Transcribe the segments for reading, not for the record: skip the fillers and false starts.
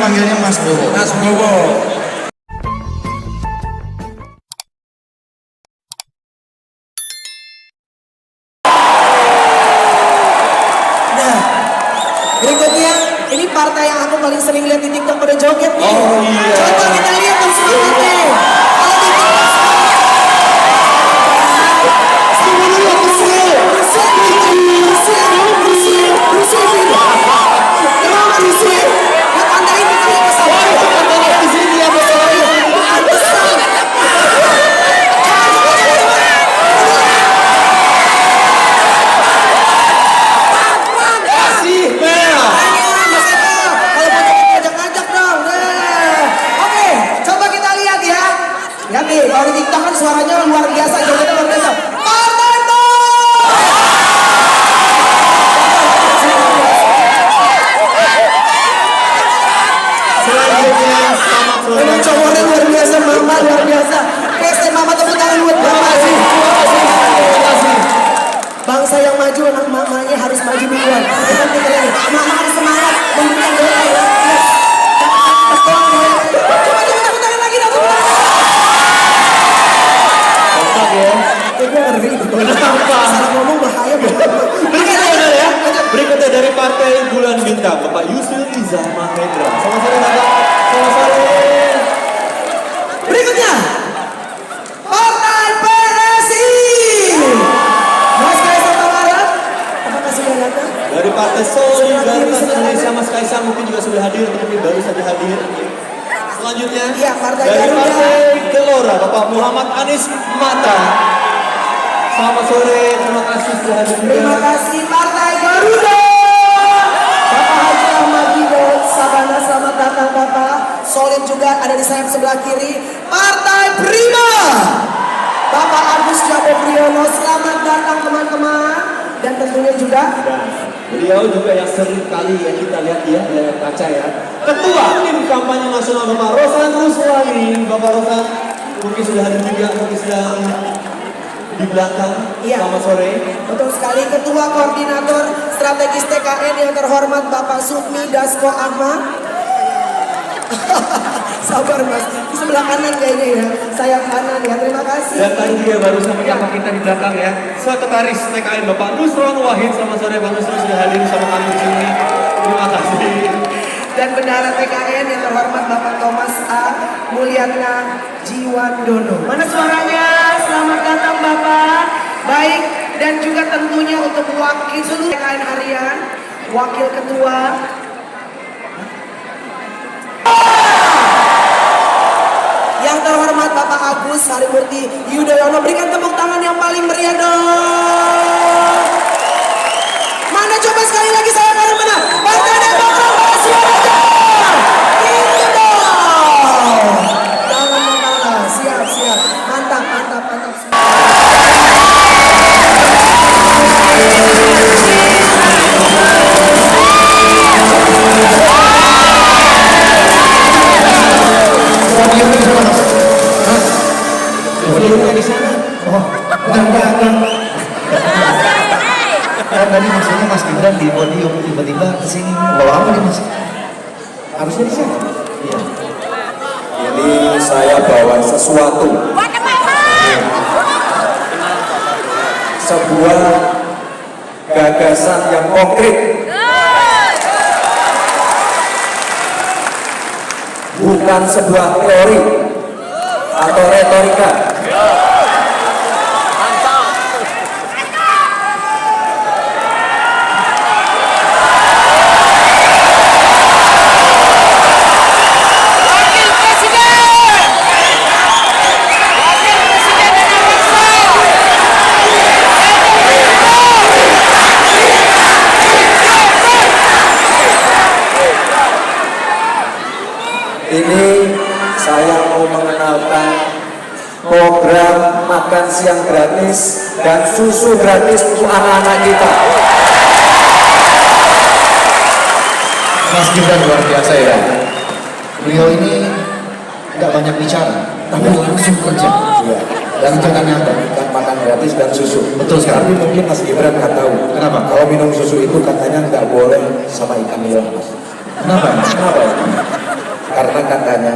panggilnya Mas Bowo. Mas Bowo. Nah, berikutnya ini partai yang aku paling sering lihat di TikTok pada joget nih. Oh iya. Coba kita lihat dong semangatnya. Ya nih, kalau di TikTok kan suaranya luar biasa, jogetnya luar biasa. Partai Selanjutnya sama memang cowoknya luar biasa, mama luar biasa. Kasih mama tepuk tangan buat mama sih. Terima kasih. Bangsa yang maju, anak mamanya harus maju duluan. Jangan pikir lagi, mama harus semangat memberikan doa ya. Coba tepuk tangan lagi dong. Kompak ya. Ngeri. Kenapa? Salah ngomong bahaya banget. Berikutnya ya. Berikutnya dari Partai Bulan Bintang, Bapak Yusril Iza Mahendra. Selamat sore Bapak. Selamat sore. Berikutnya Partai PSI. Mas Kaisang Pangarep, apakah sudah datang? Dari Partai Solidaritas Indonesia, Mas Kaisang mungkin juga sudah hadir, tetapi baru saja hadir. Selanjutnya Iya, Partai dari Garuda. Partai Gelora, Bapak Muhammad Anies Mata. Selamat sore, terima kasih sudah hadir juga. Terima kasih Partai Garuda. Bapak Haji Ahmad Hidayat Sabana, selamat datang Bapak. Solid juga ada di sayap sebelah kiri. Partai Prima. Bapak Agus Jabo Priyono, selamat datang teman-teman. Dan tentunya juga Beliau juga yang sering kali yang kita lihat ya di layar kaca ya. Ketua Tim Kampanye Nasional Bapak Rosan Ruswani. Bapak Rosan mungkin sudah hadir juga, mungkin sedang di belakang. Iya. Selamat sore. betul sekali Ketua Koordinator Strategis TKN yang terhormat Bapak Sukmi Dasko Ahmad. Sabar Mas, di sebelah kanan kayaknya ya, sayap kanan ya, terima kasih. Dan tadi juga baru sama kakak kita di belakang ya. Sekretaris TKN Bapak Nusron Wahid. Selamat sore Pak Nusron sudah hadir sama kami di sini. Terima kasih. Dan bendahara TKN yang terhormat Bapak Thomas A. Mulyana Jiwandono. Mana suaranya? Selamat datang Bapak. Baik, dan juga tentunya untuk wakil seluruh TKN harian, Wakil Ketua. Yang terhormat Bapak Agus Harimurti Yudhoyono, berikan tepuk tangan yang paling meriah dong. Mana coba sekali lagi saya baru mana? Partai Demokrat suaranya. Itu dong. Jangan mengalah, siap. Mantap. Di sana. Oh, enggak. Tadi maksudnya Mas Gibran di podium tiba-tiba kesini bawa apa nih Mas? Harusnya di sana. Iya. Ini saya bawa sesuatu, sebuah gagasan yang konkret, bukan sebuah teori atau retorika. Ini saya mau mengenalkan program makan siang gratis dan susu gratis untuk anak-anak kita. Mas Gibran luar biasa ya. Beliau ini nggak banyak bicara, tapi langsung kerja. Ya. Dan rencananya apa? Kan makan gratis dan susu. Betul sekali. Tapi mungkin Mas Gibran nggak tahu. Kenapa? Kalau minum susu itu katanya nggak boleh sama ikan nila, Mas. Kenapa? Kenapa? Karena katanya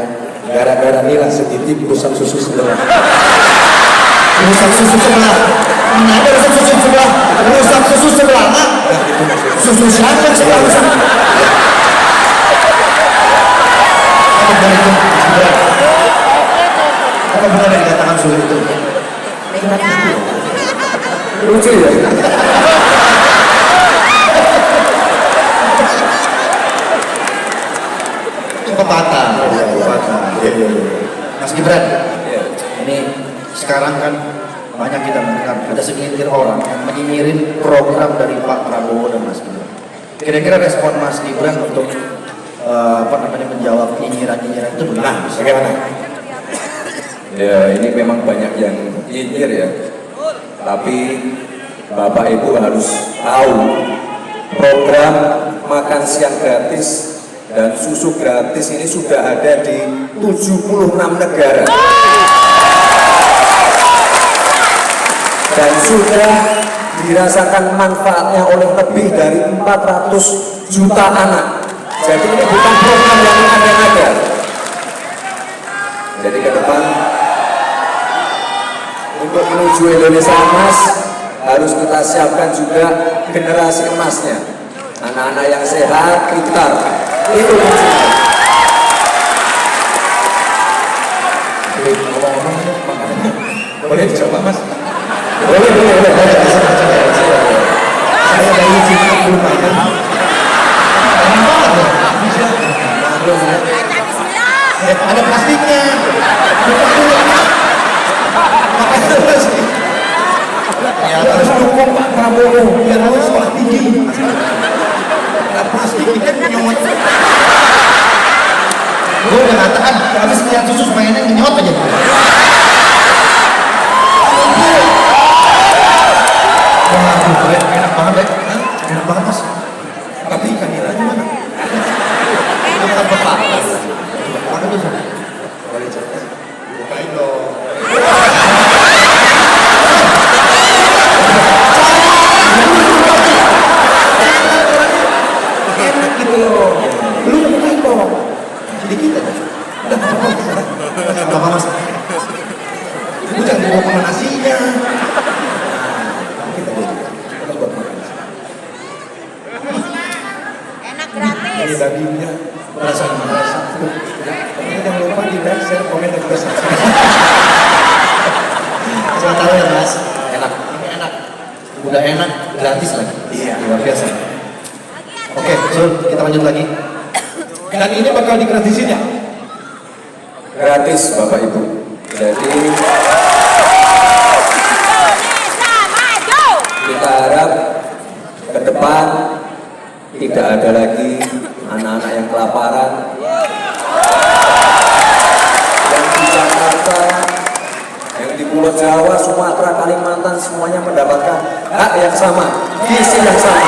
gara-gara Nila sedikit rusak susu sebelah. Rusak susu sebelah. Mana ada rusak susu sebelah? Rusak susu sebelah. Nah, Itu maksudnya. susu siapa yang sebelah rusak? Apa benar itu? Apa benar yang dikatakan sulit itu? Lucu ya. Itu pepatah. Pepatah. Mas Gibran, ini sekarang kan banyak kita mendengar ada segelintir orang yang menyinyirin program dari Pak Prabowo dan Mas Gibran. Kira-kira respon Mas Gibran untuk menjawab nyinyiran-nyinyiran itu bagaimana? Ya ini memang banyak yang nyinyir ya. Tapi Bapak Ibu harus tahu program makan siang gratis dan susu gratis ini sudah ada di 76 negara. Dan sudah dirasakan manfaatnya oleh lebih dari 400 juta anak. Jadi ini bukan program yang ada-ada. Jadi ke depan untuk menuju Indonesia emas harus kita siapkan juga generasi emasnya. Anak-anak yang sehat, pintar. Itu kuncinya. Boleh dicoba Mas? Boleh. Saya dari Cina belum makan. Ada plastiknya. Ya terus dukung Pak Prabowo biar lulus sekolah tinggi. Ada plastik ini kan nyomot. Gue udah katakan habis lihat susu pengennya ngenyot aja. Waduh, enak banget deh. Enak banget Mas. Tapi ikan nilainya mana? Ikan pepatas. Mana tuh? Boleh coba. Bukain dong. Enak gitu loh. Lu bukain dong. Sedikit aja. Udah apa Mas? Itu jangan dibawa sama nasinya. Gratis. Dagingnya merasa. Jangan lupa di like, share, komen dan juga subscribe. Saya tahu ya Mas, enak. Ini enak. Udah enak, gratis lagi. Iya, luar biasa. Oke, Zul, kita lanjut lagi. Dan ini bakal digratisin ya? Gratis Bapak Ibu. Jadi kita harap ke depan tidak ada lagi anak-anak yang kelaparan. Yang di Jakarta, yang di Pulau Jawa, Sumatera, Kalimantan semuanya mendapatkan hak yang sama, visi yang sama.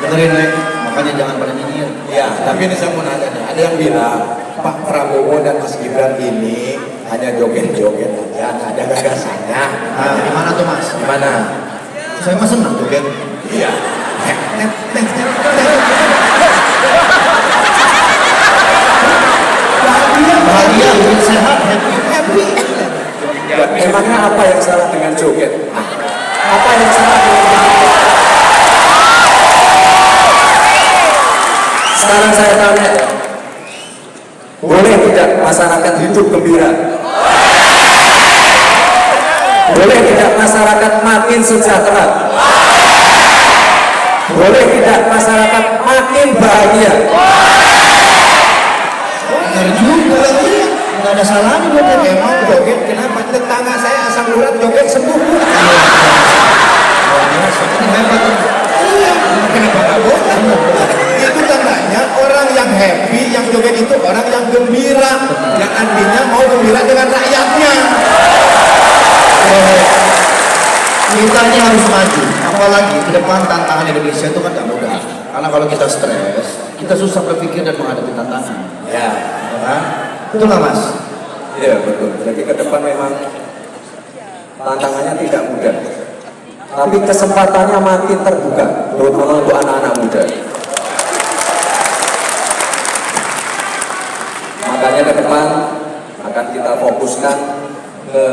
Dengerin Nek, makanya jangan pada nyinyir. Ya, tapi ini saya mau nanya nih, ada yang bilang Pak Prabowo dan Mas Gibran ini hanya joget-joget aja, nggak ada gagasannya. Nah, gimana tuh Mas? Gimana? Saya mah senang tuh kan. Iya. Bahagia, hidup sehat, happy. Emangnya apa yang salah dengan joget? Apa yang salah dengan joget? Sekarang saya tanya, boleh tidak masyarakat hidup gembira? Boleh tidak masyarakat makin sejahtera? Boleh tidak masyarakat makin bahagia? Benar juga lagi. Nggak ada salahnya joget. Emang joget kenapa? Tetangga saya asam urat joget sembuh. Hebat. Iya, kenapa nggak boleh? Itu tandanya orang yang happy, yang joget itu orang yang gembira, yang artinya mau gembira dengan rakyatnya. Kita ini harus maju, apalagi ke depan tantangan Indonesia itu kan gak mudah. Karena kalau kita stres, kita susah berpikir dan menghadapi tantangan. Ya, Ya kan? Betul nggak Mas? Iya betul. Jadi ke depan memang tantangannya tidak mudah. Tapi kesempatannya makin terbuka, terutama untuk anak-anak muda. kedepannya ke depan akan kita fokuskan ke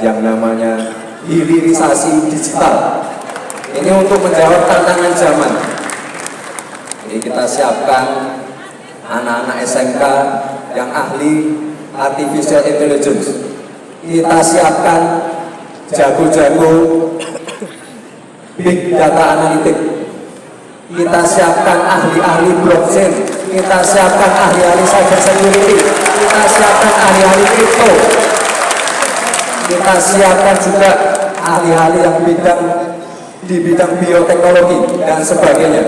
yang namanya hilirisasi digital. Ini untuk menjawab tantangan zaman. Jadi kita siapkan anak-anak SMK yang ahli artificial intelligence. Kita siapkan jago-jago big data analytic. Kita siapkan ahli-ahli blockchain. Kita siapkan ahli-ahli cyber security. Kita siapkan ahli-ahli crypto. Kita siapkan juga ahli-ahli yang di bidang bioteknologi dan sebagainya.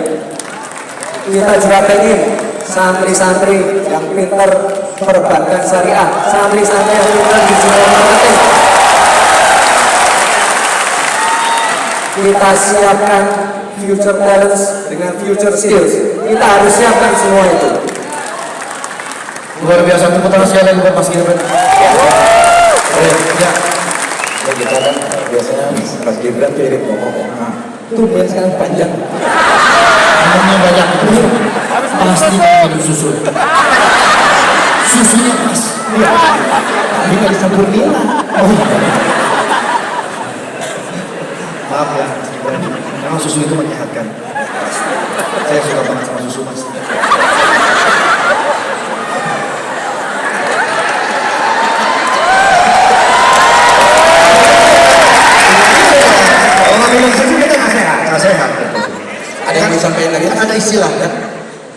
Kita juga ingin santri-santri yang pintar perbankan syariah, santri-santri yang pintar digital marketing. Kita siapkan future talents dengan future skills. Kita harus siapkan semua itu. Luar biasa, tepuk tangan sekali lagi buat Mas Gibran. Ya. Kita kan biasanya Mas Gibran kirim ngomong. Tuh sekarang panjang. Ngomongnya banyak. Pasti minum susu. Susunya pas. Iya. Tapi nggak dicampur nila. Maaf ya, memang susu itu menyehatkan. Saya suka banget sama susu, Mas. Kalau minum susu kita nggak sehat. Nggak sehat. Ada yang mau sampaikan lagi? Kan ada istilah kan,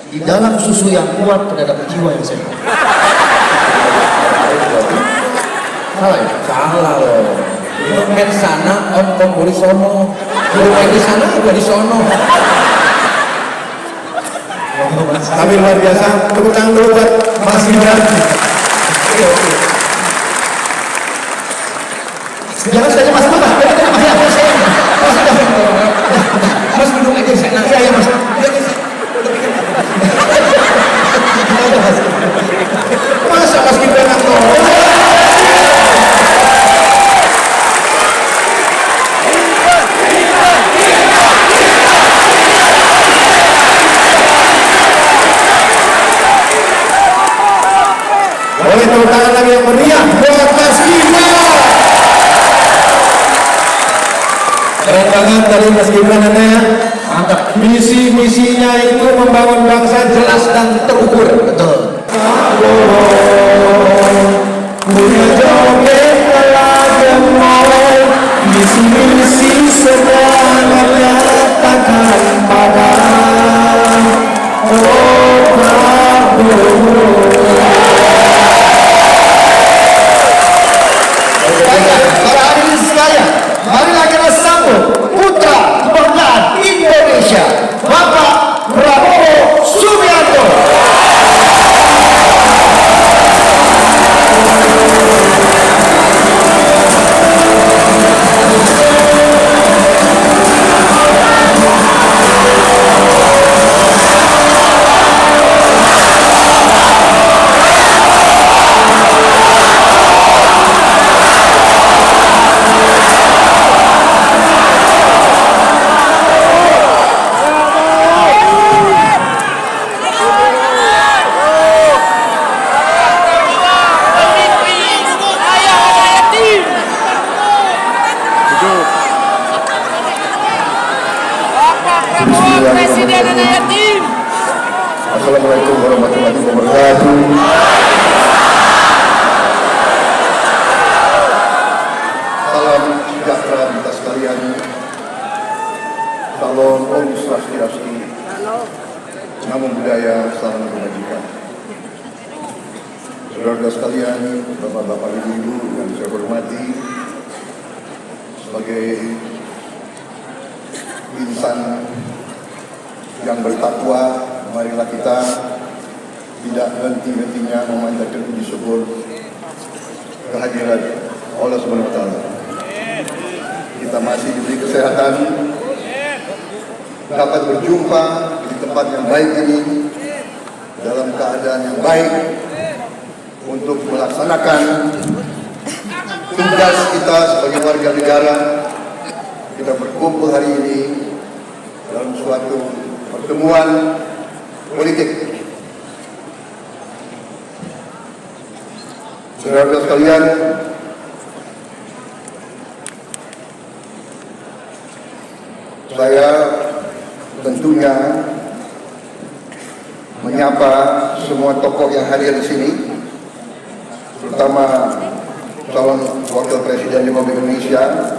di dalam susu yang kuat terdapat jiwa yang sehat. Salah ya? Salah loh. Itu men sana, om kompori sono. Belum di sana, juga di sono. Tapi luar biasa. Tepuk tangan dulu buat Mas Gibran. Jangan saja Mas Mas. Mas duduk aja sana. Iya Mas. Masa Mas Gibran aku? Boleh tepuk tangan lagi yang meriah buat Mas Gibran. Keren banget dari Mas Gibran Anda ya. Mantap. Misinya itu membangun bangsa jelas dan terukur. Betul. Punya joget telah gemoy, misi sedang menyatakan pada Prabowo. Para hadirin sekalian, marilah kita sambut putra kebanggaan Indonesia, Bapak Prabowo Subianto. Presiden anak yatim. Assalamualaikum warahmatullahi wabarakatuh. Salam sejahtera kita sekalian. Salam Om Swastiastu. Namo Buddhaya, salam kebajikan. Saudara sekalian, bapak-bapak, ibu-ibu yang saya hormati, sebagai insan yang bertakwa, marilah kita tidak henti-hentinya memanjatkan puji syukur kehadiran Allah Subhanahu wa Ta'ala. Kita masih diberi kesehatan, dapat berjumpa di tempat yang baik ini dalam keadaan yang baik untuk melaksanakan tugas kita sebagai warga negara. Kita berkumpul hari ini dalam suatu pertemuan politik. Saudara sekalian, saya tentunya menyapa semua tokoh yang hadir di sini, terutama calon wakil presiden Republik Indonesia,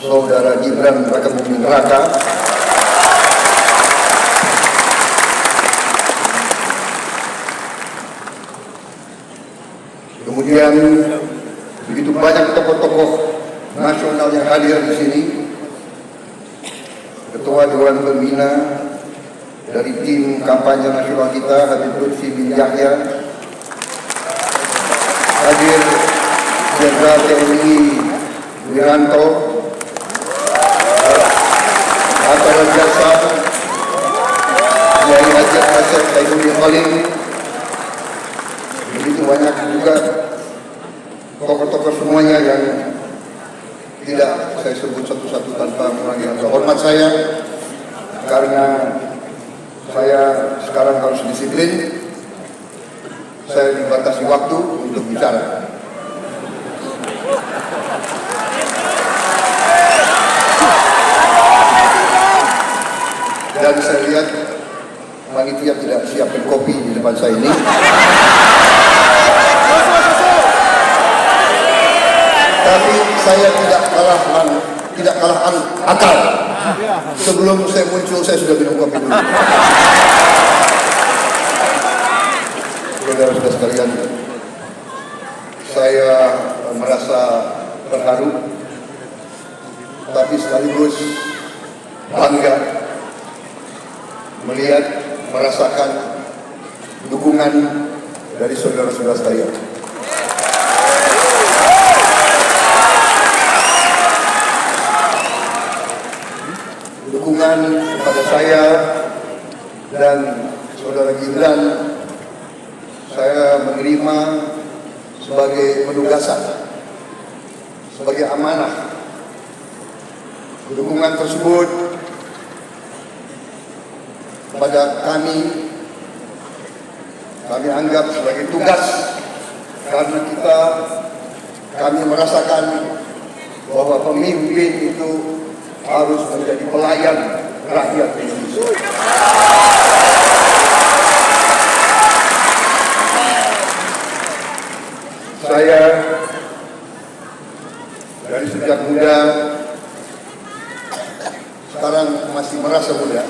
Saudara Gibran Rakabuming Raka. Kemudian begitu banyak tokoh-tokoh nasional yang hadir di sini. Ketua Dewan Pembina dari tim kampanye nasional kita, Habib Lutfi bin Yahya. Hadir Jenderal TNI Wiranto, Atal Jasa, Kiai Haji Asep Saifuddin Khalil. Begitu banyak juga tokoh-tokoh semuanya yang tidak saya sebut satu-satu tanpa mengurangi rasa hormat saya, karena saya sekarang harus disiplin. Saya dibatasi waktu untuk bicara. Dan saya lihat panitia tidak siapkan kopi di depan saya ini. Tapi saya tidak kalah akal. Sebelum saya muncul, saya sudah minum kopi dulu. Saudara-saudara sekalian, saya merasa terharu, tapi sekaligus bangga melihat, merasakan dukungan dari saudara-saudara sekalian. Dukungan kepada saya dan saudara Gibran saya menerima sebagai penugasan, sebagai amanah. Dukungan tersebut kepada kami anggap sebagai tugas, karena kami merasakan bahwa pemimpin itu harus menjadi pelayan rakyat Indonesia. Saya dari sejak muda, sekarang masih merasa muda.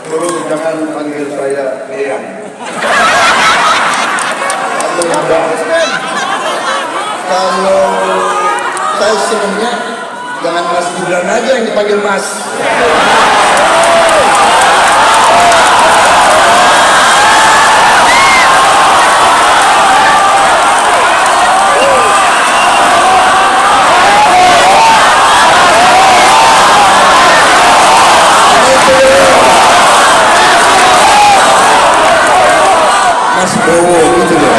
Tolong jangan panggil saya Eyang. Kalau saya senangnya jangan Mas Gibran aja yang dipanggil Mas. Mas Bowo gitu loh.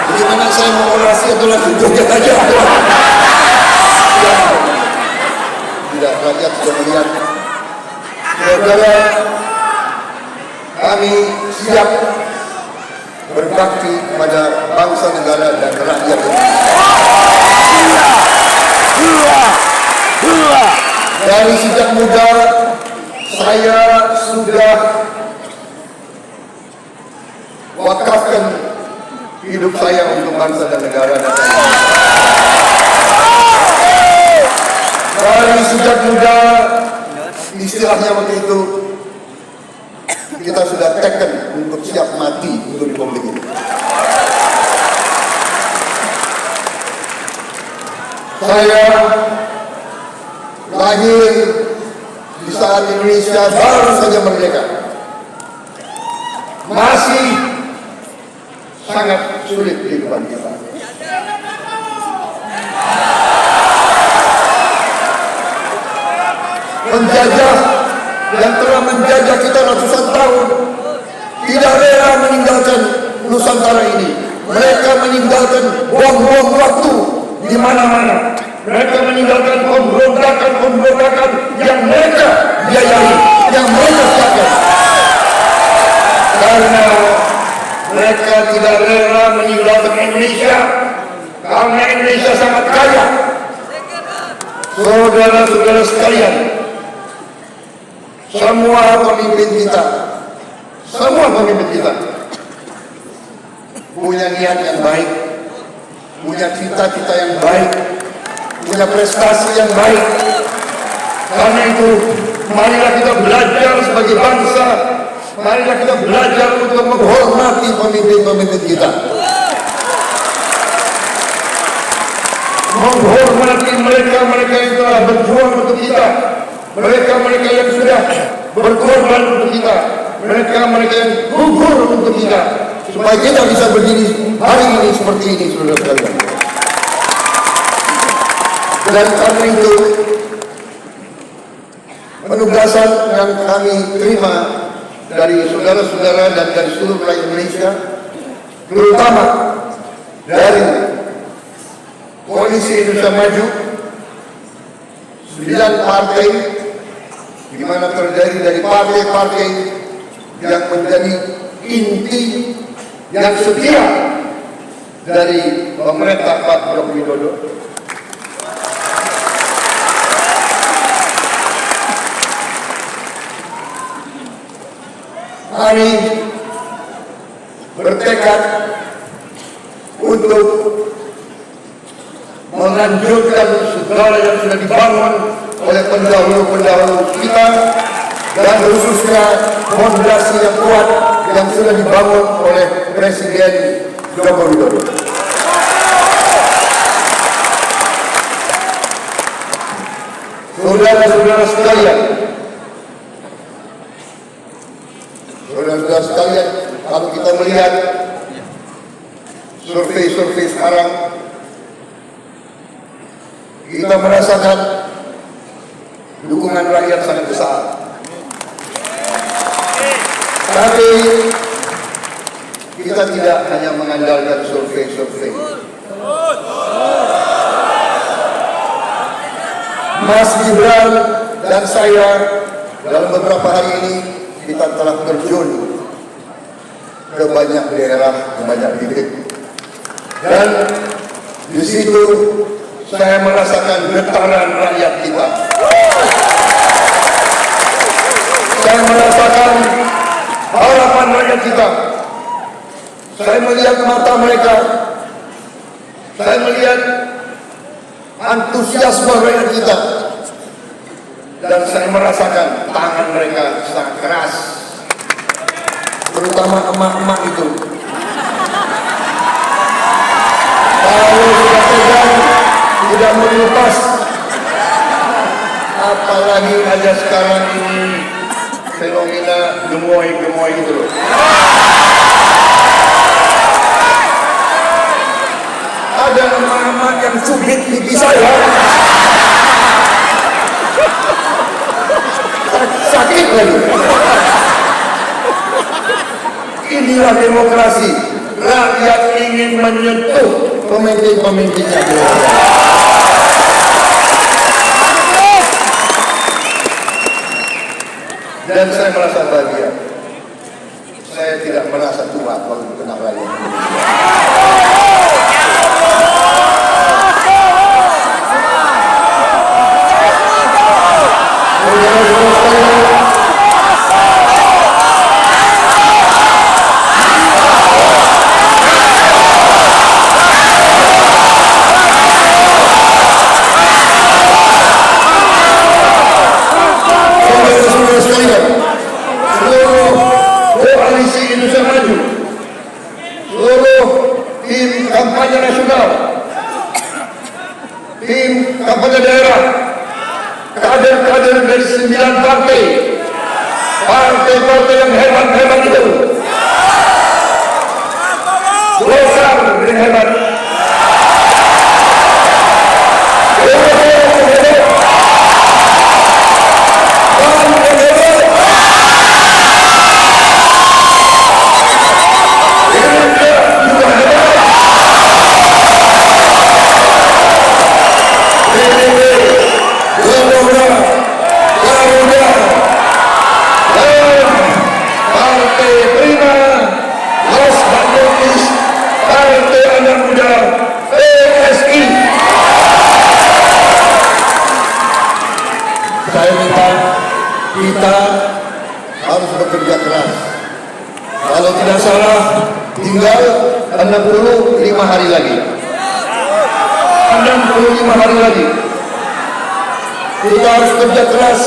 Bagaimana saya mau orasi atau langsung joget aja? Tidak, rakyat sudah melihat. Saudara, kami siap berbakti kepada bangsa, negara, dan rakyat Indonesia. Dari sejak muda saya sudah wakafkan hidup saya untuk bangsa dan negara. Dari sejak muda, istilahnya waktu itu, kita sudah teken untuk siap mati untuk Republik ini. Saya lahir di saat Indonesia baru saja merdeka. Masih sangat sulit kehidupan kita. Penjajah yang telah menjajah kita ratusan tahun tidak rela meninggalkan Nusantara ini. Mereka meninggalkan buang-buang waktu di mana-mana. Mereka meninggalkan pemberontakan yang mereka biayai, yang mereka siapkan. Karena mereka tidak rela meninggalkan Indonesia, karena Indonesia sangat kaya. Saudara-saudara sekalian, semua pemimpin kita punya niat yang baik, punya cita-cita yang baik, punya prestasi yang baik. Karena itu, marilah kita belajar sebagai bangsa, marilah kita belajar untuk menghormati pemimpin-pemimpin kita, menghormati mereka yang telah berjuang untuk kita, mereka yang sudah berkorban untuk kita, mereka yang gugur untuk kita, supaya kita bisa berdiri hari ini seperti ini, saudara sekalian. Dan karena itu, penugasan yang kami terima dari saudara-saudara dan dari seluruh rakyat Indonesia, terutama dari Koalisi Indonesia Maju, 9 partai, di mana terdiri dari partai-partai yang menjadi inti yang setia dari pemerintah Pak Joko Widodo. Kami bertekad untuk melanjutkan segala yang sudah dibangun oleh pendahulu-pendahulu kita, dan khususnya fondasi yang kuat yang sudah dibangun oleh Presiden Joko Widodo. Saudara-saudara sekalian, kalau kita melihat survei sekarang, kita merasakan dukungan rakyat sangat besar. Tapi kita tidak hanya mengandalkan survei. Mas Gibran dan saya dalam beberapa hari ini kita telah terjun ke banyak daerah, ke banyak titik, dan di situ saya merasakan getaran rakyat kita. Saya merasakan harapan rakyat kita. Saya melihat mata mereka. Saya melihat antusiasme rakyat kita. Dan saya merasakan tangan mereka sangat keras. Terutama emak-emak itu. Kalau sudah pegang, tidak mau dilepas. Apalagi ada sekarang ini fenomena gemoy itu loh. Ada emak-emak yang cubit pipi saya. Sakit lagi. Inilah demokrasi. Rakyat ingin menyentuh pemimpin-pemimpinnya. Dan saya merasa bahagia. Saya tidak merasa tua kalau di tengah rakyat Indonesia. Kampanye nasional, tim kampanye daerah, kader-kader dari 9 partai yang hebat-hebat itu, Golkar yang hebat, kita harus bekerja keras. Kalau tidak salah, tinggal 65 hari lagi. 65 hari lagi. Kita harus kerja keras.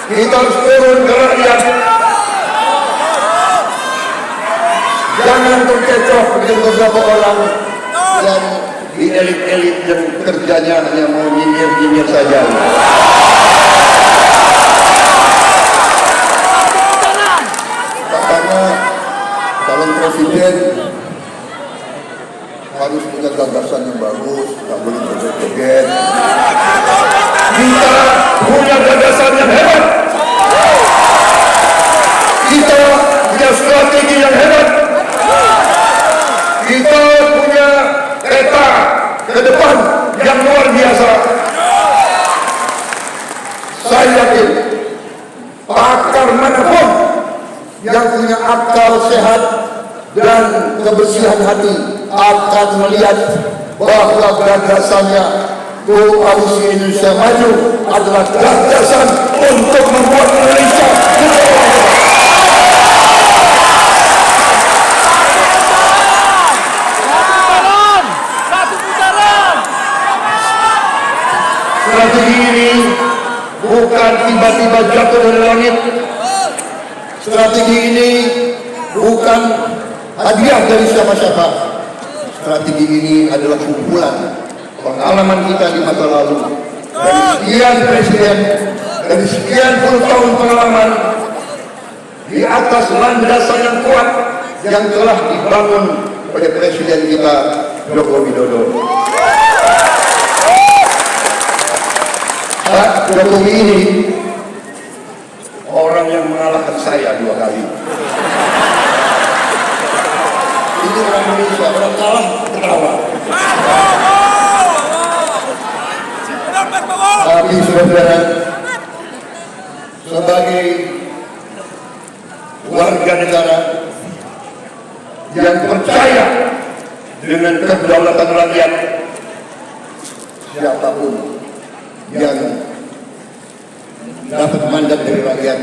Kita harus turun ke rakyat. Jangan terkecoh dengan beberapa orang yang di elit-elit yang kerjanya hanya mau nyinyir-nyinyir saja. Karena calon presiden harus punya gagasan yang bagus, tak boleh joget-joget. Kita punya gagasan yang hebat. Kita punya strategi yang hebat. Kita punya peta ke depan yang luar biasa. Saya yakin pakar manapun yang punya akal sehat dan kebersihan hati akan melihat bahwa gagasannya Koalisi Indonesia Maju adalah gagasan untuk membuat Indonesia lebih baik. Strategi ini bukan tiba-tiba jatuh dari langit. Strategi ini bukan hadiah dari siapa-siapa. Strategi ini adalah kumpulan pengalaman kita di masa lalu. Dari sekian presiden, dari sekian puluh tahun pengalaman di atas landasan yang kuat yang telah dibangun oleh presiden kita Joko Widodo. Pak Jokowi ini orang yang mengalahkan saya 2 kali. Ini orang Indonesia, orang kalah ketawa. Tapi saudara, sebagai warga negara yang percaya dengan kedaulatan rakyat, siapapun yang dapat mandat dari rakyat,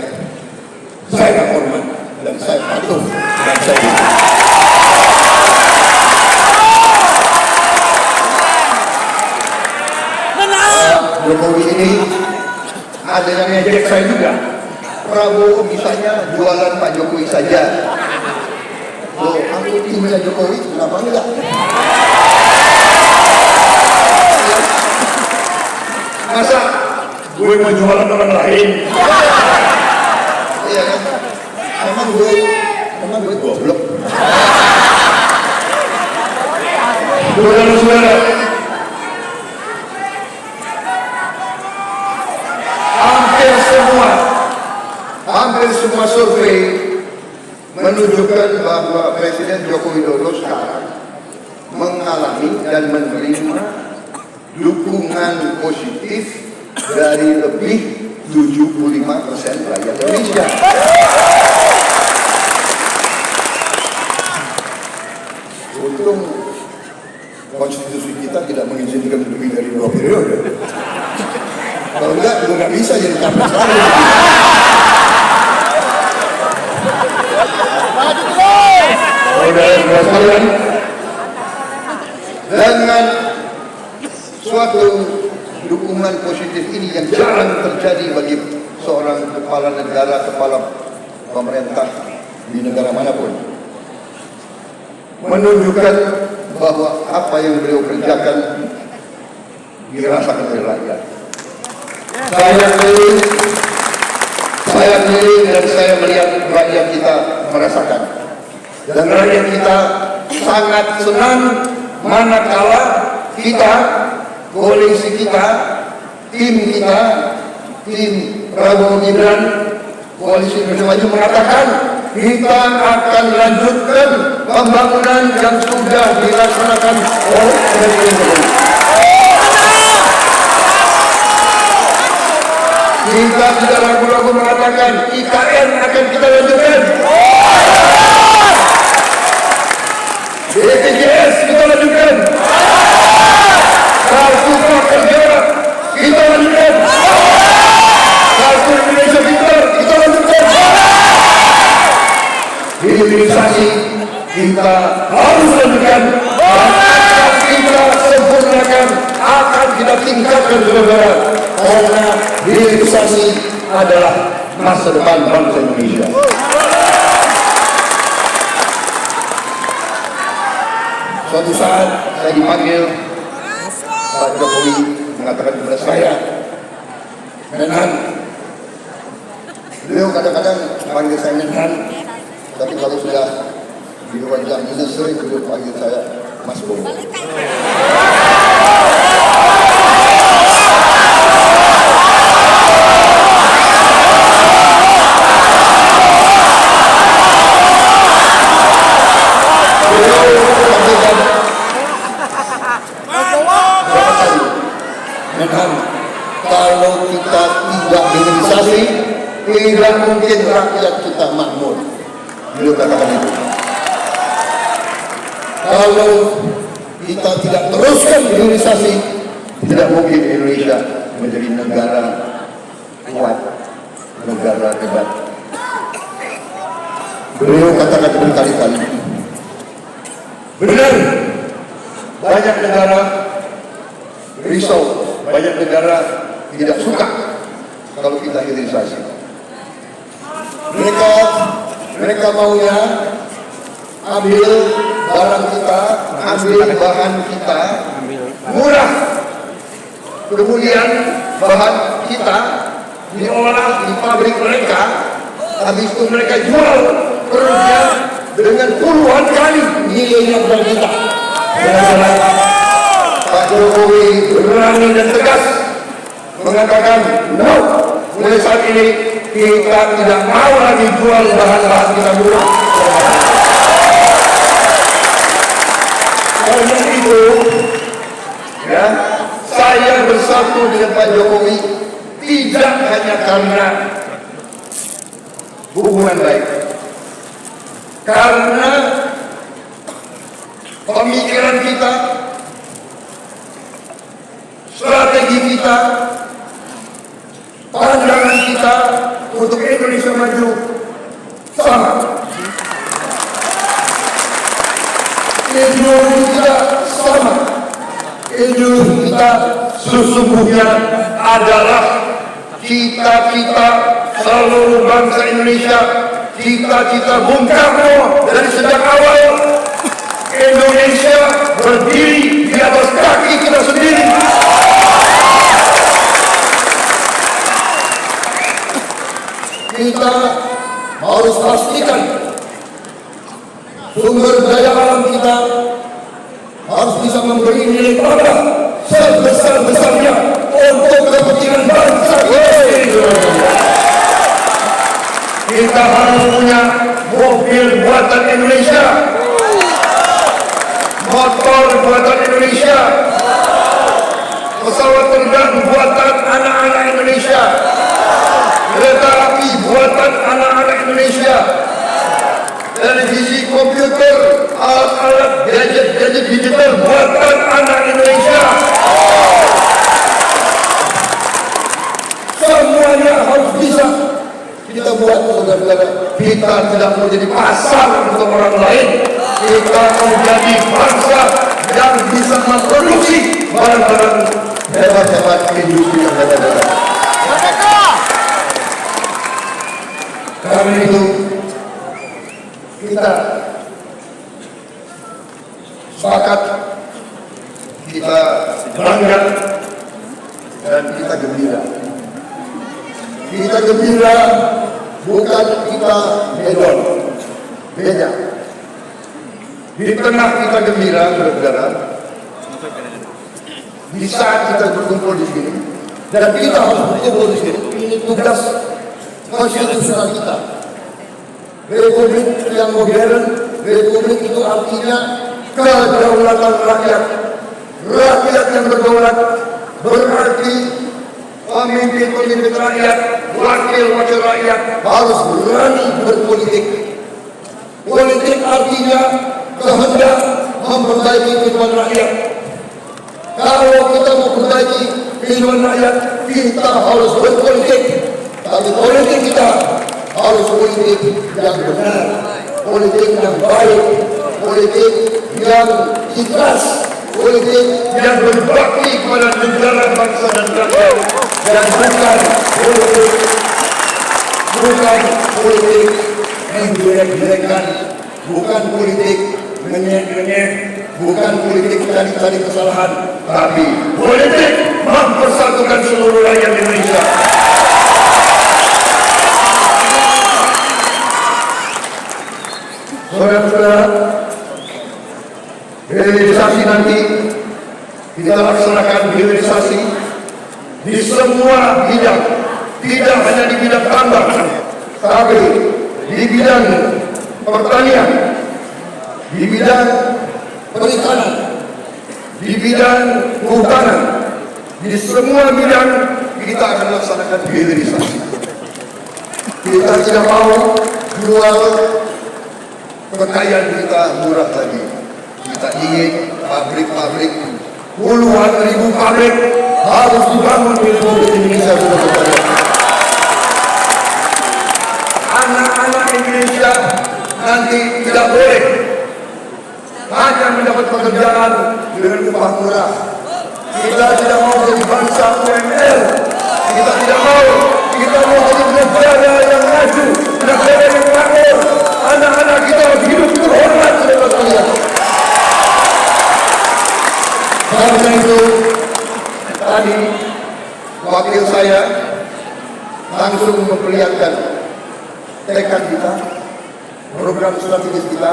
saya hormat dan saya patuh dan saya dukung. Jokowi ini ada yang ngejek saya juga. Prabowo misalnya jualan Pak Jokowi saja. Oh, aku timnya Jokowi, kenapa enggak? Masa gue mau jualan orang lain? Iya kan? Emang gue goblok. Saudara-saudara, hampir semua survei menunjukkan bahwa Presiden Joko Widodo sekarang mengalami dan menerima dukungan positif dari lebih 75% rakyat Indonesia. Untung konstitusi kita tidak mengizinkan lebih dari 2 periode. Kalau enggak, juga nggak bisa jadi capres lagi. Saudara-saudara sekalian, dengan suatu dukungan positif ini yang jarang terjadi bagi seorang kepala negara, kepala pemerintah di negara manapun, menunjukkan bahwa apa yang beliau kerjakan dirasakan oleh rakyat. Saya keliling dan saya melihat rakyat kita merasakan, dan rakyat kita sangat senang manakala kita, koalisi kita, tim Prabowo Gibran, Koalisi Indonesia Maju mengatakan kita akan lanjutkan pembangunan yang sudah dilaksanakan oleh Presiden Jokowi. Kita tidak ragu-ragu mengatakan IKN akan kita lanjutkan. BPJS kita lanjutkan. Kartu prakerja kita lanjutkan. Kartu Indonesia Pintar hilirisasi adalah masa depan bangsa Indonesia. Suatu saat saya dipanggil, Pak Jokowi mengatakan kepada saya, Menhan. Beliau kadang-kadang panggil saya Menhan, tapi kalau sudah di luar jam ini sering beliau panggil saya Mas Bowo. Kalau kita tidak hilirisasi, tidak mungkin rakyat kita makmur. Beliau katakan itu. Kalau kita tidak teruskan hilirisasi, tidak mungkin Indonesia menjadi negara kuat, negara hebat. Beliau katakan berkali-kali, benar, banyak negara risau, banyak negara tidak suka kalau kita hilirisasi. Mereka maunya ambil barang kita, ambil bahan kita murah, kemudian bahan kita diolah di pabrik mereka, habis itu mereka jual produknya dengan puluhan kali nilainya barang kita. Pak Jokowi berani dan tegas mengatakan, no, mulai saat ini kita tidak mau lagi jual bahan-bahan kita murah. Karena itu, ya, saya bersatu dengan Pak Jokowi tidak hanya karena hubungan baik, karena pemikiran kita, strategi kita, pandangan kita untuk Indonesia maju sama. Ideologi kita sama. Ideologi kita sesungguhnya adalah cita-cita seluruh bangsa Indonesia, cita-cita Bung Karno dari sejak awal. Indonesia berdiri di atas kaki kita sendiri. Kita harus pastikan sumber daya alam kita harus bisa memberi nilai tambah sebesar-besarnya untuk kepentingan bangsa ini. Kita harus punya mobil buatan Indonesia, motor buatan Indonesia, pesawat terbang buatan anak-anak Indonesia, kereta api buatan anak-anak Indonesia, televisi, komputer, alat-alat gadget digital buatan anak Indonesia. Semuanya harus bisa kita buat, saudara-saudara. Kita tidak mau jadi pasar untuk orang lain. Kita mau jadi bangsa yang bisa memproduksi barang-barang hebat-hebat industri yang hebat-hebat. Karena itu kita sepakat, kita bangga, dan kita gembira. Kita gembira bukan kita hedon, beda. Di tengah kita gembira, saudara, di saat kita berkumpul di sini, dan kita harus berkumpul di sini. Ini tugas konstitusional kita. Republik yang modern, republik itu artinya kedaulatan rakyat. Rakyat yang berdaulat berarti pemimpin-pemimpin rakyat, wakil-wakil rakyat harus berani berpolitik. Politik artinya kehendak memperbaiki kehidupan rakyat. Kalau kita mau memperbaiki kehidupan rakyat, kita harus berpolitik. Tapi politik kita harus politik yang benar, politik yang baik, politik yang ikhlas, politik yang berbakti kepada negara kepada bangsa dan rakyat, dan bukan politik menjelek-jelekan, bukan politik menyek-nyek, bukan politik cari-cari kesalahan, tapi politik mempersatukan seluruh rakyat Indonesia. Saudara-saudara, hilirisasi nanti kita laksanakan hilirisasi di semua bidang, tidak hanya di bidang tambang, tapi di bidang pertanian, di bidang perikanan, di bidang kehutanan, di semua bidang kita akan laksanakan hilirisasi. Kita tidak mau jual kekayaan kita murah lagi. Kita ingin pabrik-pabrik, puluhan ribu pabrik harus dibangun di Republik Indonesia. Anak-anak Indonesia nanti tidak boleh hanya mendapat pekerjaan dengan upah murah. Kita tidak mau jadi bangsa UMR. Kita tidak mau. Kita mau jadi negara yang maju, negara yang makmur. Anak-anak kita harus hidup terhormat, saudara sekalian. Karena itu, tadi wakil saya langsung memperlihatkan tekad kita, program strategis kita.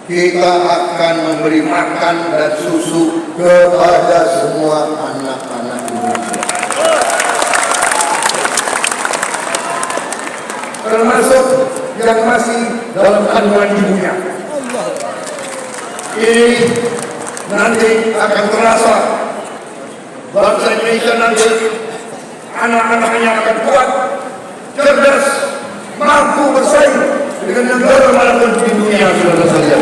Kita akan memberi makan dan susu kepada semua anak-anak Indonesia, termasuk yang masih dalam kandungan ibunya. Ini nanti akan terasa bangsa Indonesia nanti anak-anaknya akan kuat, cerdas, mampu bersaing dengan negara manapun di dunia, saudara sekalian.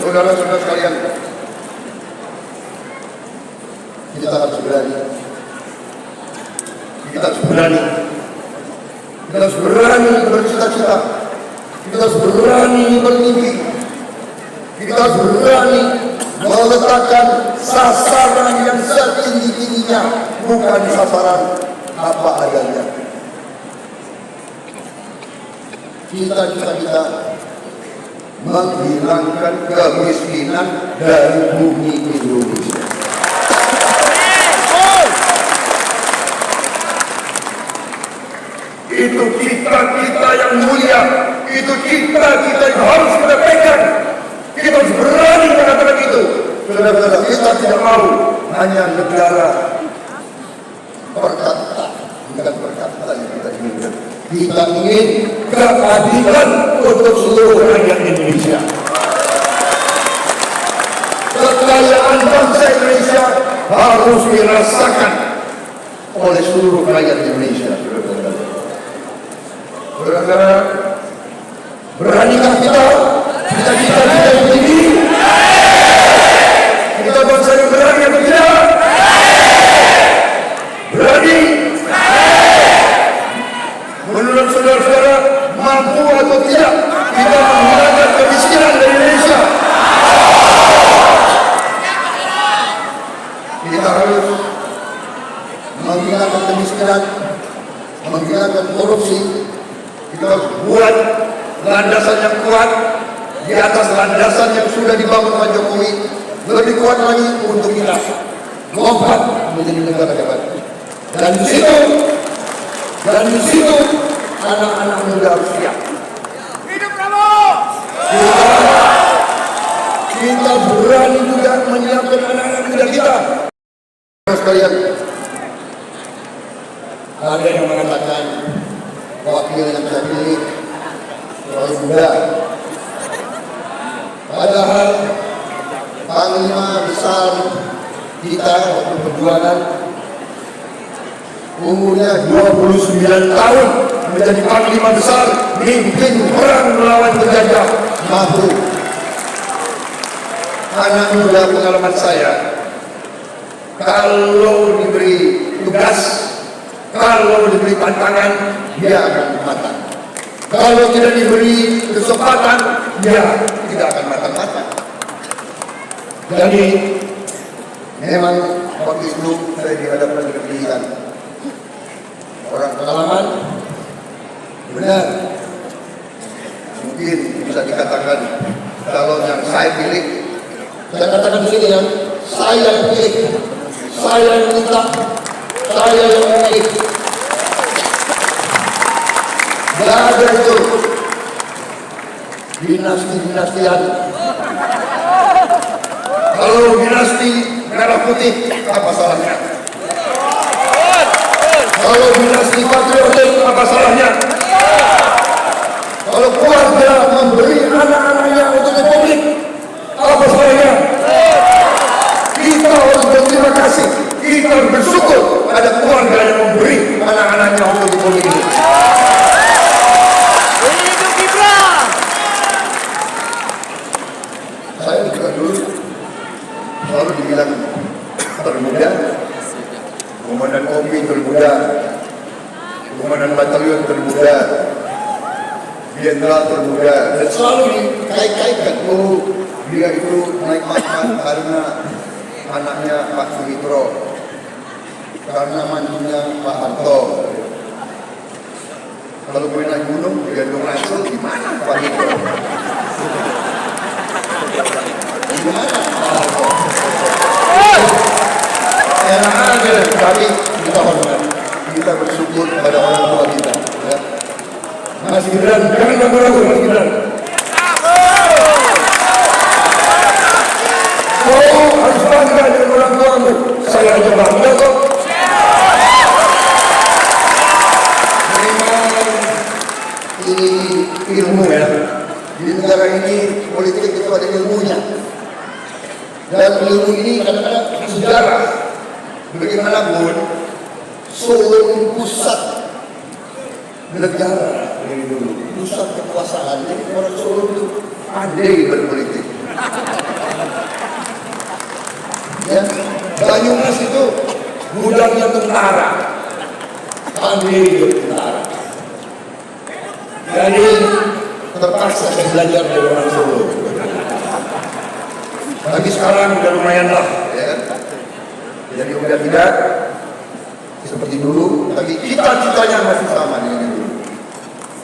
Saudara-saudara sekalian, kita harus berani. Kita harus berani. Kita harus berani bercita-cita. Kita harus berani bermimpi. Kita harus berani meletakkan sasaran yang setinggi-tingginya, bukan sasaran apa adanya. Cita-cita kita menghilangkan kemiskinan dari bumi Indonesia. Itu cita-cita yang mulia, itu cita-cita yang harus kita pegang. Kita harus berani mengatakan itu. Saudara-saudara, kita tidak mau hanya negara perkata, bukan perkata yang kita inginkan. Kita ingin keadilan untuk seluruh rakyat Indonesia. Kekayaan bangsa Indonesia harus dirasakan oleh seluruh rakyat Indonesia. Saudara-saudara, beranikah kita? Cita-cita kita yang tinggi? Kita bangsa yang berani atau tidak? Berani? Menurut saudara-saudara, mampu atau tidak kita menghilangkan kemiskinan dari Indonesia? Kita harus menghilangkan kemiskinan, menghilangkan korupsi. Kita harus buat landasan yang kuat di atas landasan yang sudah dibangun Pak Jokowi, lebih kuat lagi untuk kita lompat menjadi negara hebat. Dan di situ anak-anak muda harus siap. Hidup Prabowo! Kita berani juga menyiapkan anak-anak muda kita. Sekalian, ada yang mengatakan wakil yang saya pilih terlalu muda. Padahal Panglima besar kita waktu perjuangan umurnya 29 tahun menjadi Panglima besar, mimpin perang melawan penjajah, mampu. Anak muda pengalaman saya, kalau diberi tugas, kalau diberi tantangan, dia akan matang. Kalau tidak diberi kesempatan, dia tidak akan matang-matang. Jadi memang waktu itu saya dihadapkan dengan pilihan orang pengalaman, benar, mungkin bisa dikatakan calon yang saya pilih. Saya katakan di sini yang saya yang pilih, saya yang minta, saya yang memilih. Tidak ada itu dinasti-dinastian. Kalau dinasti merah putih, apa salahnya? Kalau dinasti patriotik, apa salahnya? Kalau keluarga memberi anak-anaknya untuk republik, apa salahnya? Kita harus berterima kasih, kita harus bersyukur ada keluarga yang memberi anak-anaknya untuk republik ini. Saya juga dulu selalu dibilang termuda, komandan OPI termuda, komandan batalion termuda, jenderal termuda, dan selalu dikait-kaitkan, oh dia itu naik pangkat karena anaknya Pak Sumitro, karena mantunya Pak Harto. Kalau gue naik gunung, gendong langsung gimana Pak Harto? Gimana Pak Harto? Enak aja, tapi kita hormat, kita bersyukur pada orang tua kita. Ya. Mas Gibran, jangan ragu-ragu Mas Gibran. Kau harus bangga dengan orang tuamu. Saya aja bangga kok. Memang ini ilmu ya. Di negara ini politik itu ada ilmunya. Dan ilmu ini kadang-kadang sejarah. Bagaimanapun Solo ini pusat negara dari dulu, pusat kekuasaan. Jadi orang Solo itu pandai berpolitik. Ya, Banyumas itu gudangnya tentara, pandai bertentara. Jadi terpaksa saya belajar dari orang Solo. Tapi sekarang udah lumayan lah, ya kan? Jadi udah tidak seperti dulu, tapi cita-citanya masih sama dengan dulu.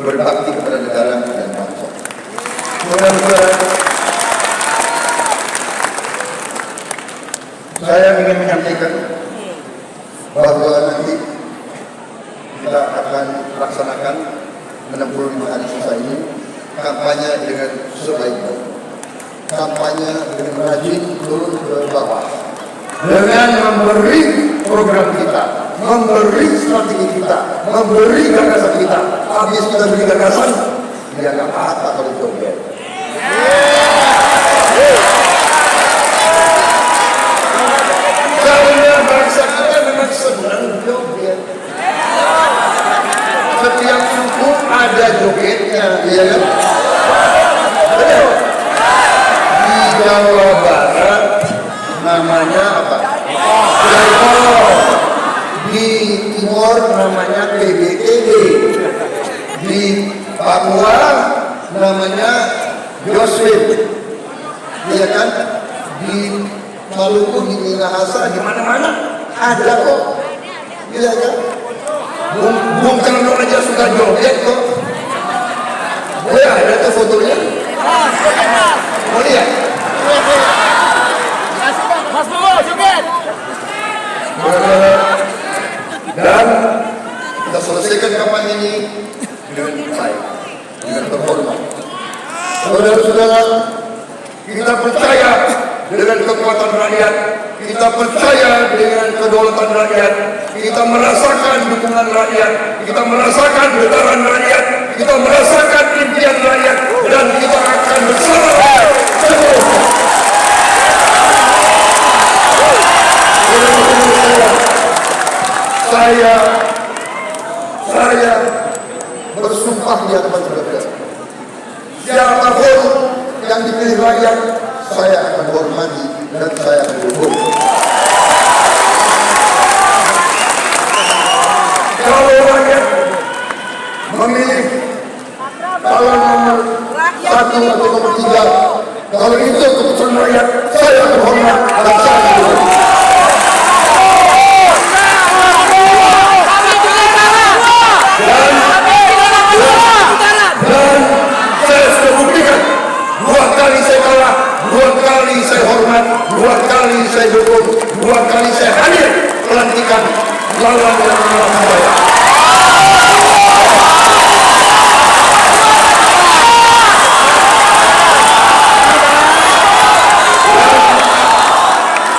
Berbakti kepada negara dan bangsa. Mudah-mudahan saya ingin menyampaikan bahwa nanti kita akan laksanakan 65 hari sisa ini kampanye dengan sebaik-baik, kampanye dengan rajin turun ke bawah, dengan memberi program kita, memberi strategi kita, memberi gagasan kita. Habis kita beri gagasan, dia nggak apa-apa kalau joget. Karena bangsa kita memang senang joget. Setiap suku ada jogetnya, ya kan? Betul. Di Jawa Barat namanya apa? Jaipong. Di Timur namanya PBTD. Di Papua namanya Yoswin. Iya kan? Di Maluku, di Minahasa, di mana-mana ada kok. Iya kan? Bung Karno aja suka joget kok. Oh ya, ada tuh fotonya. Mau lihat? Mas Bowo, joget. Dan kita selesaikan kampanye ini dengan baik, dengan terhormat. Saudara-saudara, kita percaya dengan kekuatan rakyat, kita percaya dengan kedaulatan rakyat, kita merasakan dukungan rakyat, kita merasakan getaran rakyat, kita merasakan impian rakyat, dan kita akan bersama saya bersumpah di hadapan saudara, siapapun yang dipilih rakyat, saya akan hormati dan saya akan dukung. Kalau rakyat memilih calon nomor 1 atau nomor 3, kalau itu keputusan rakyat, saya akan hormati. 2 kali saya dukung, 2 kali saya hadir pelantikan lawan yang menolak saya.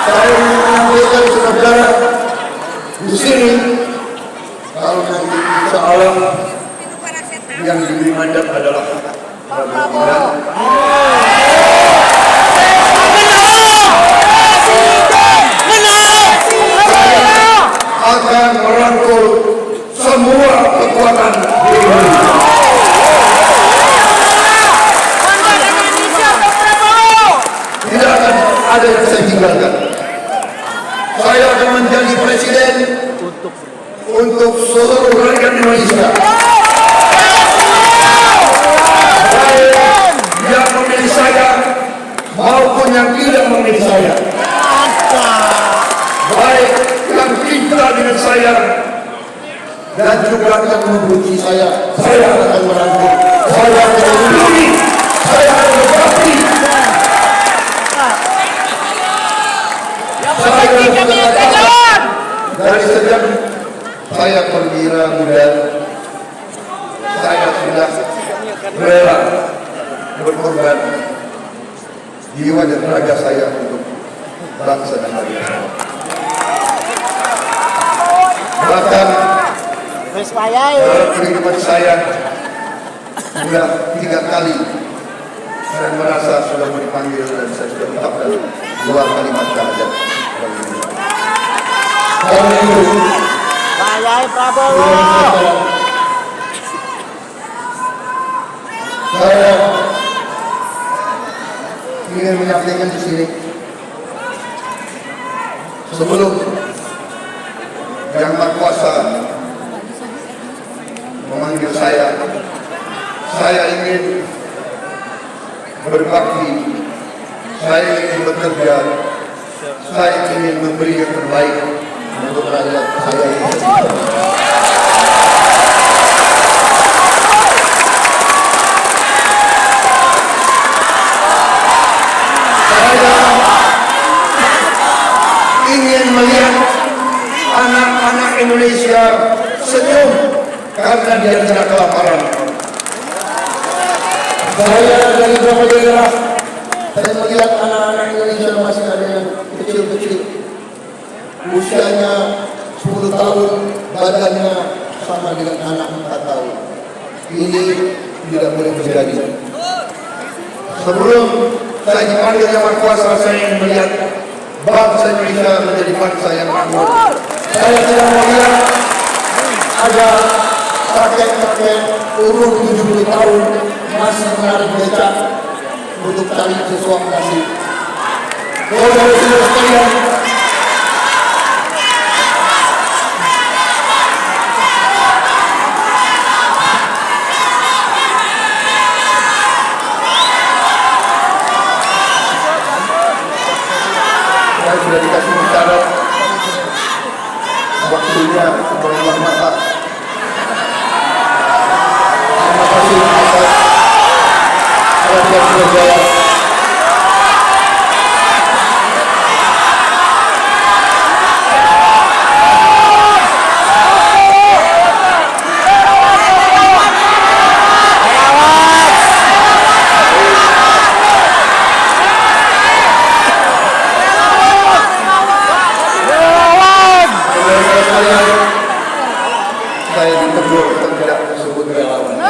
Saya ingin menyampaikan saudara di sini, kalau nanti insya Allah yang diberi mandat adalah Prabowo. Akan merangkul semua kekuatan di Indonesia. Tidak akan ada yang saya tinggalkan. Saya akan menjadi presiden untuk seluruh rakyat Indonesia. Baik yang memilih saya maupun yang tidak memilih saya. Baik yang cinta dengan saya dan juga yang membenci saya akan merangkul, saya akan melindungi, saya akan berbakti. Saya mengatakan dari sejak saya perwira muda, saya sudah rela berkorban jiwa dan raga saya untuk bangsa dan negara. Bahkan dalam kehidupan saya sudah 3 kali saya merasa sudah dipanggil dan saya sudah mengucapkan 2 kalimat syahadat. Karena itu, saya ingin menyampaikan di sini sebelum Yang Maha Kuasa memanggil saya ingin berbakti, saya ingin bekerja, saya ingin memberi yang terbaik untuk rakyat saya ini. Saya ingin melihat anak-anak Indonesia senyum karena dia tidak kelaparan. Saya dari beberapa daerah, saya melihat anak-anak Indonesia masih ada yang kecil-kecil, usianya 10 tahun, badannya sama dengan anak 4 tahun. Ini tidak boleh terjadi. Sebelum saya dipanggil Yang Maha Kuasa, saya ingin melihat bangsa Indonesia menjadi bangsa yang makmur. Saya tidak melihat ada kakek-kakek umur 70 tahun masih menarik becak untuk cari sesuap nasi. Saudara-saudara sekalian, saya sudah dikasih bicara waktunya berbuah mata. Terima kasih atas perhatian saya. Saya ditegur untuk tidak disebut relawan.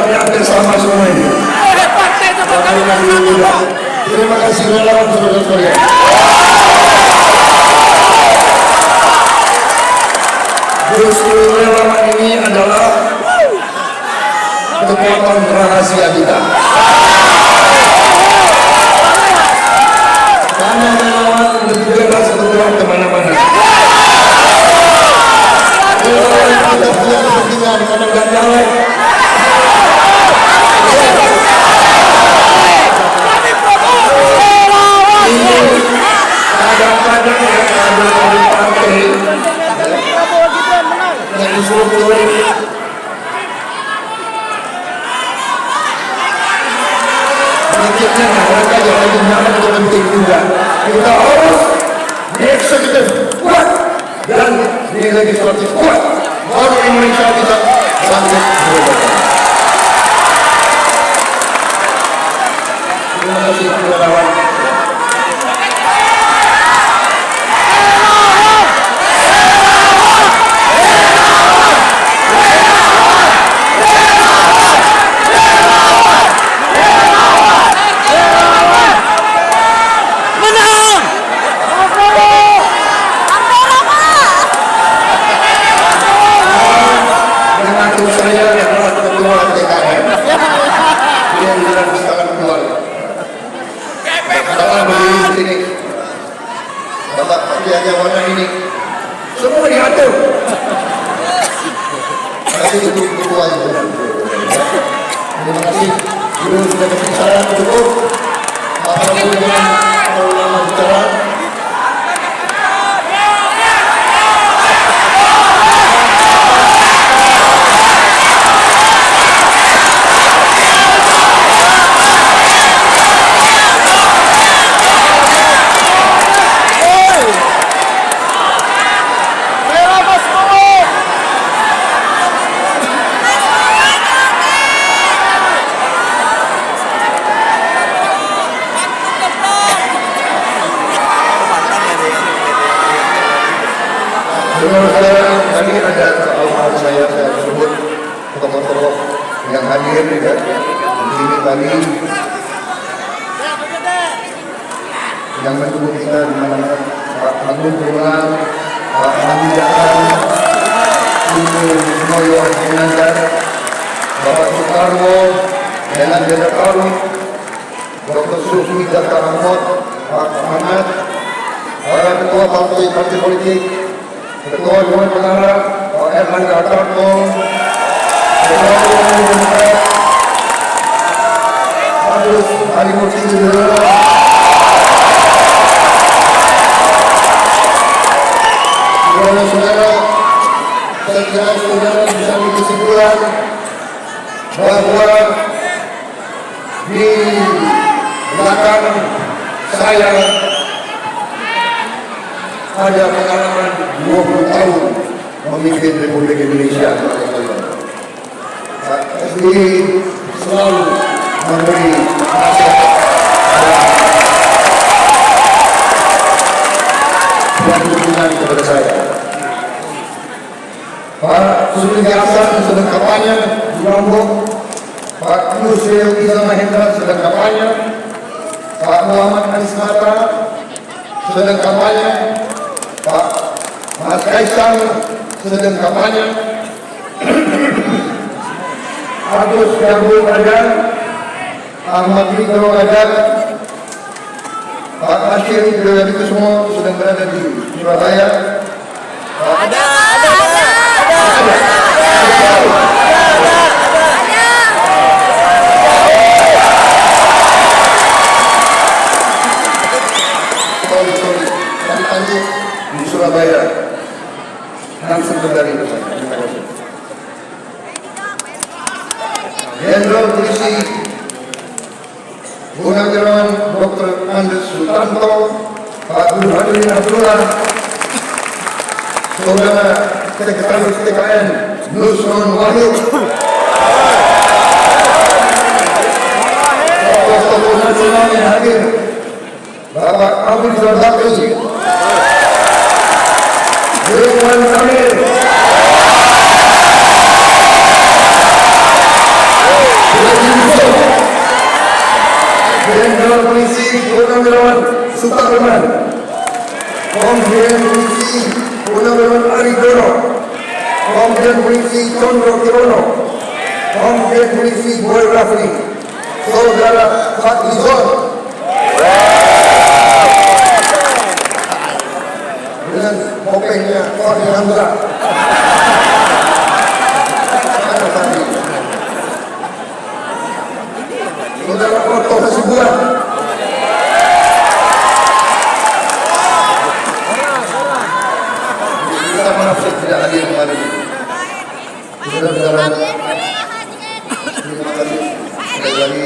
Hampir sama semua ini. Terima kasih relawan saudara-saudara. Justru relawan ini adalah kekuatan rahasia kita. Karena relawan lebih bebas bergerak kemana-mana. Relawan tidak punya kepentingan karena gak jalan. Kadang-kadang yang ada dari partai yang disuruh budgetnya mereka yang lagi nyaman itu penting juga. Kita harus di eksekutif kuat dan di legislatif kuat. Baru Indonesia bisa bangkit berbeda. Terima kasih kawan-kawan. Bapak pakaiannya warna ini semua diatur. Tapi itu ketua itu. Terima kasih. Guru sudah berbicara cukup. Pak Prabowo jangan terlalu lama bicara. Saudara-saudara, tadi ada soal saya sebut tokoh-tokoh yang hadir ya di sini tadi yang menunggu kita di mana Pak Agung Gumelar, Pak Andi Jalan, Ibu Moyo Ginanjar, Bapak Soekarwo, dengan Deda Karun, Dr. Sufi Jakar Ahmad, Pak Ahmad, para ketua partai politik, Ketua Dewan Pengarah Pak Erlangga Hartarto, Ketua Dewan Demokrat Agus Harimurti Yudhoyono, saudara-saudara, saya kira saudara bisa berkesimpulan bahwa di belakang saya ada pengalaman 20 tahun memimpin Republik Indonesia. Pak SBY selalu memberi nasihat dan dukungan kepada saya. Pak Zulkifli Hasan sedang kampanye di Lombok, Pak Yusril Iza Mahendra sedang kampanye, Pak Muhammad Anies Mata sedang kampanye, Pak Mas Kaisang sedang kampanye, Agus Darbu Rajan, Ahmad Ridho Rajan, Pak Hashim Hidayat itu semua sedang berada di Surabaya. Ada. Tadi di Surabaya langsung dari itu. Jenderal Polisi Purnawirawan Dr. Andes Sutanto, Pak Burhanuddin Abdullah, Saudara Sekretaris TKN Nusron Wahyu, tokoh-tokoh nasional yang hadir, Bapak Abu Rizal Bakri, Ridwan Kamil, Jenderal Polisi Purnawirawan Sutarman, Komjen Polisi Purnawirawan Aridono, Komjen Polisi Condro Kirono, Komjen Polisi Boy Rafli, Saudara Fadli Zon, dengan kopengnya Fadli Hamzah, Saudara Otto Hasibuan, kita maaf saya tidak hadir kemarin. Saudara-saudara, terima kasih sekali lagi.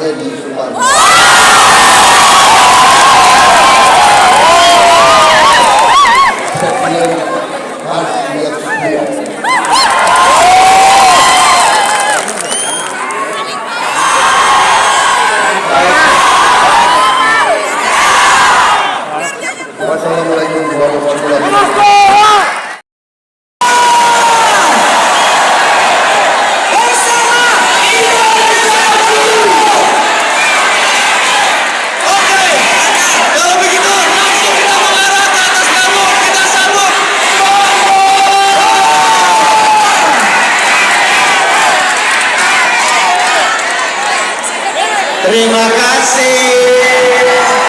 Edi Suparno. Sekjen Hasbiat Supriya. Wassalamualaikum warahmatullahi wabarakatuh. Kalau begitu langsung kita mengarah ke atas panggung, kita sambut. Terima kasih.